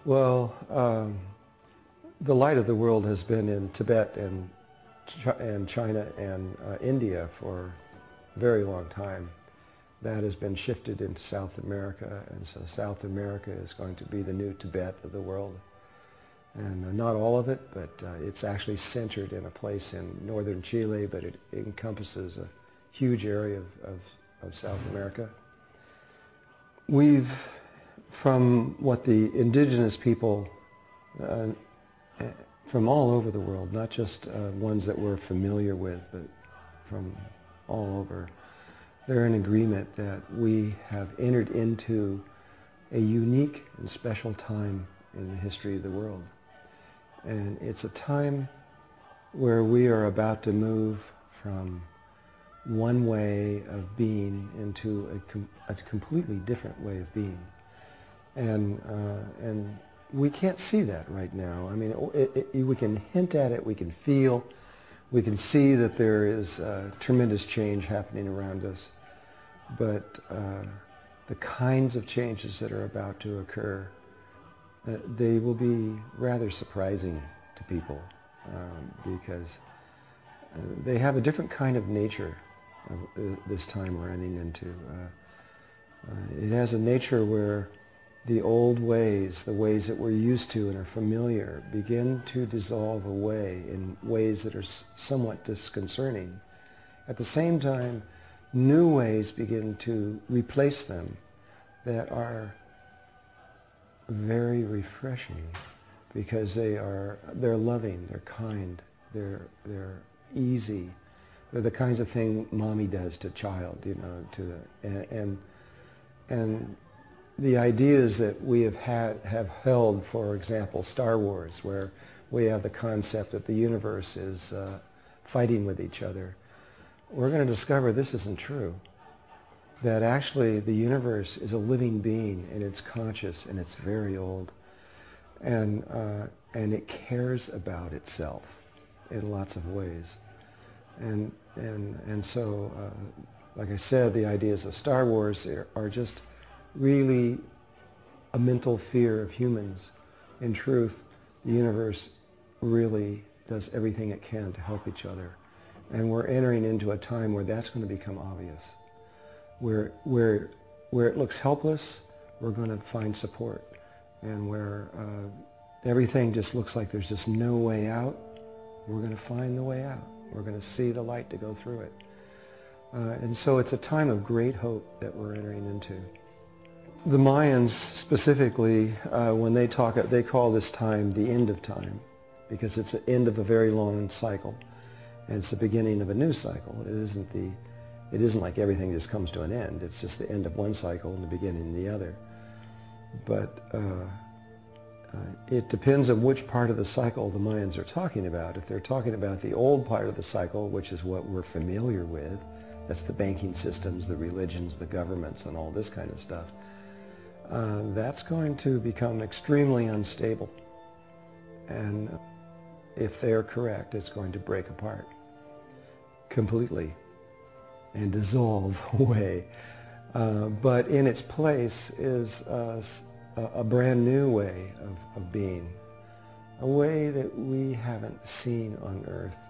Well, the light of the world has been in Tibet and China and India for a very long time. That has been shifted into South America, and so South America is going to be the new Tibet of the world. And not all of it, but it's actually centered in a place in northern Chile, but it encompasses a huge area of South America. We've, from what the indigenous people from all over the world, not just ones that we're familiar with, but from all over, they're in agreement that we have entered into a unique and special time in the history of the world. And it's a time where we are about to move from one way of being into a completely different way of being. And we can't see that right now. I mean, we can hint at it, we can feel, we can see that there is tremendous change happening around us. But the kinds of changes that are about to occur, they will be rather surprising to people because they have a different kind of nature of this time we're running into. It has a nature where the old ways, the ways that we're used to and are familiar, begin to dissolve away in ways that are somewhat disconcerting. At the same time, new ways begin to replace them that are very refreshing because they're loving, they're kind, they're easy. They're the kinds of thing mommy does to child, you know, and the ideas that we have held, for example, Star Wars, where we have the concept that the universe is fighting with each other. We're going to discover this isn't true. That actually the universe is a living being, and it's conscious, and it's very old, and it cares about itself in lots of ways, and so, like I said, the ideas of Star Wars are just really a mental fear of humans. In truth, the universe really does everything it can to help each other. And we're entering into a time where that's going to become obvious. Where it looks helpless, we're going to find support. And where everything just looks like there's just no way out, we're going to find the way out. We're going to see the light to go through it. And so it's a time of great hope that we're entering into. The Mayans specifically, when they talk, they call this time the end of time, because it's the end of a very long cycle. And it's the beginning of a new cycle. It isn't like everything just comes to an end. It's just the end of one cycle and the beginning of the other. But it depends on which part of the cycle the Mayans are talking about. If they're talking about the old part of the cycle, which is what we're familiar with, that's the banking systems, the religions, the governments, and all this kind of stuff, that's going to become extremely unstable. And if they're correct, it's going to break apart completely and dissolve away. But in its place is a brand new way of being, a way that we haven't seen on Earth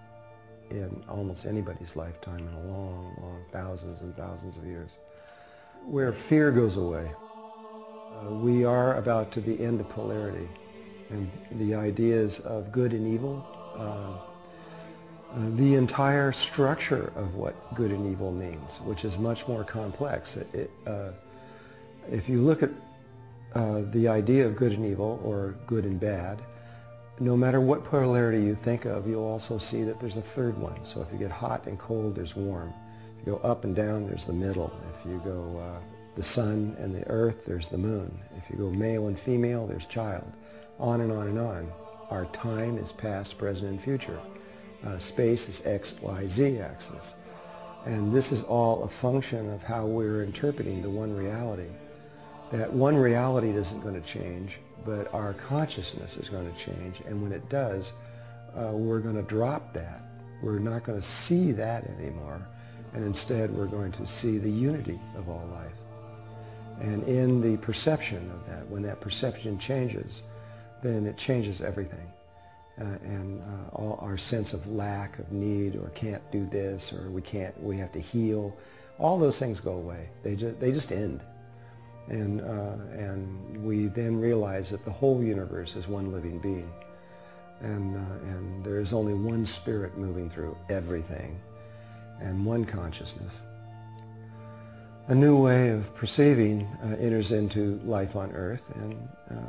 in almost anybody's lifetime in a long, long, thousands and thousands of years, where fear goes away. We are about to the end of polarity, and the ideas of good and evil, the entire structure of what good and evil means, which is much more complex. If you look at the idea of good and evil, or good and bad, no matter what polarity you think of, you'll also see that there's a third one. So if you get hot and cold, there's warm. If you go up and down, there's the middle. If you go the sun and the earth, there's the moon. If you go male and female, there's child. On and on and on. Our time is past, present, and future. Space is X, Y, Z axis. And this is all a function of how we're interpreting the one reality. That one reality isn't going to change, but our consciousness is going to change. And when it does, we're going to drop that. We're not going to see that anymore. And instead, we're going to see the unity of all life. And in the perception of that, when that perception changes, then it changes everything. And all our sense of lack, of need, or can't do this, or we have to heal, all those things go away. They just end. And we then realize that the whole universe is one living being. And there is only one spirit moving through everything, and one consciousness. A new way of perceiving enters into life on Earth,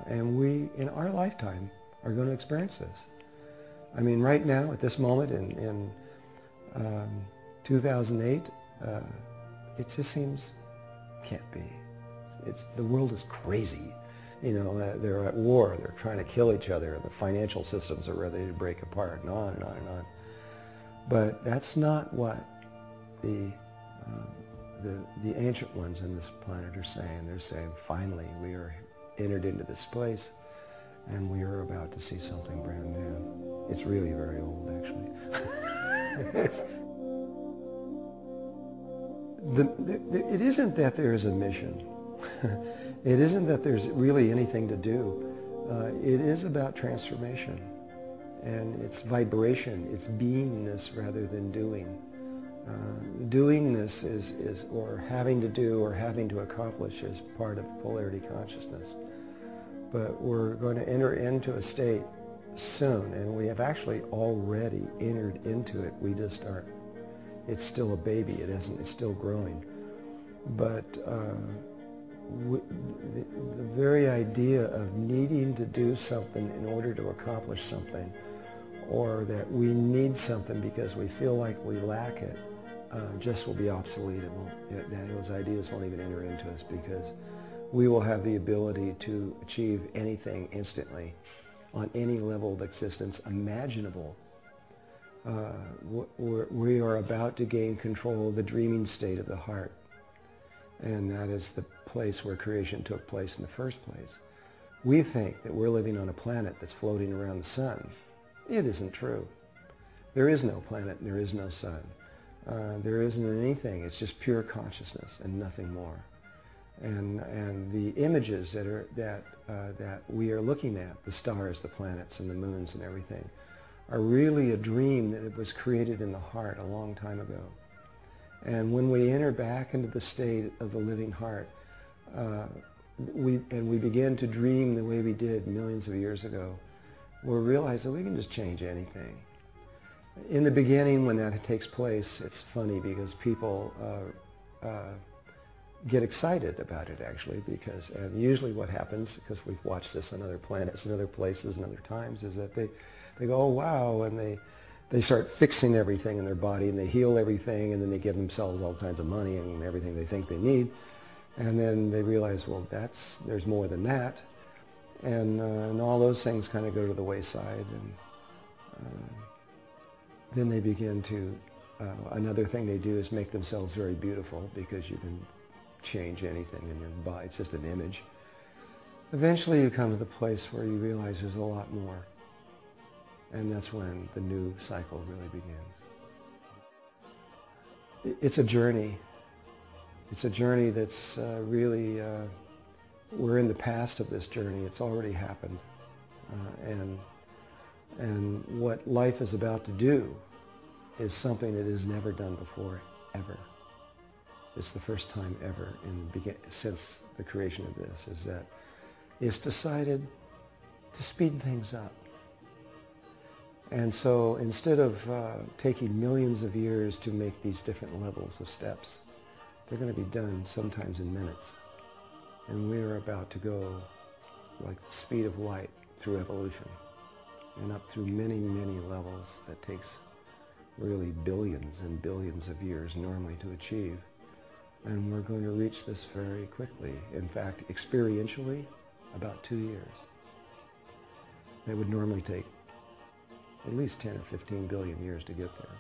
and we, in our lifetime, are going to experience this. I mean, right now, at this moment, in 2008, it just seems, can't be. The world is crazy. You know, they're at war, they're trying to kill each other, the financial systems are ready to break apart, and on and on and on. But that's not what the ancient ones on this planet are saying. They're saying, finally, we are entered into this place, and we are about to see something brand new. It's really very old, actually. It isn't that there is a mission. It isn't that there's really anything to do. It is about transformation, and it's vibration, it's beingness rather than doing. Doingness is, or having to do or having to accomplish, is part of polarity consciousness. But we're going to enter into a state soon, and we have actually already entered into it. We just aren't. It's still a baby. It's still growing. But the very idea of needing to do something in order to accomplish something, or that we need something because we feel like we lack it, just will be obsolete. Those ideas won't even enter into us, because we will have the ability to achieve anything instantly on any level of existence imaginable. We are about to gain control of the dreaming state of the heart. And that is the place where creation took place in the first place. We think that we're living on a planet that's floating around the sun. It isn't true. There is no planet and there is no sun. There isn't anything. It's just pure consciousness and nothing more. And the images that we are looking at, the stars, the planets, and the moons and everything, are really a dream that it was created in the heart a long time ago. And when we enter back into the state of the living heart, we begin to dream the way we did millions of years ago, we'll realize that we can just change anything. In the beginning, when that takes place, it's funny because people get excited about it, actually, because, and usually what happens, because we've watched this on other planets and other places and other times, is that they go, oh wow, and they start fixing everything in their body, and they heal everything, and then they give themselves all kinds of money and everything they think they need, and then they realize, well, there's more than that, and all those things kind of go to the wayside, and then they begin to, another thing they do is make themselves very beautiful, because you can change anything in your body. It's just an image. Eventually you come to the place where you realize there's a lot more. And that's when the new cycle really begins. It's a journey. It's a journey that's really, we're in the past of this journey. It's already happened. And what life is about to do is something that is never done before, ever. It's the first time ever since the creation of this, is that it's decided to speed things up. And so instead of taking millions of years to make these different levels of steps, they're going to be done sometimes in minutes. And we are about to go like the speed of light through evolution, and up through many, many levels that takes really billions and billions of years normally to achieve. And we're going to reach this very quickly. In fact, experientially, about 2 years. That would normally take at least 10 or 15 billion years to get there.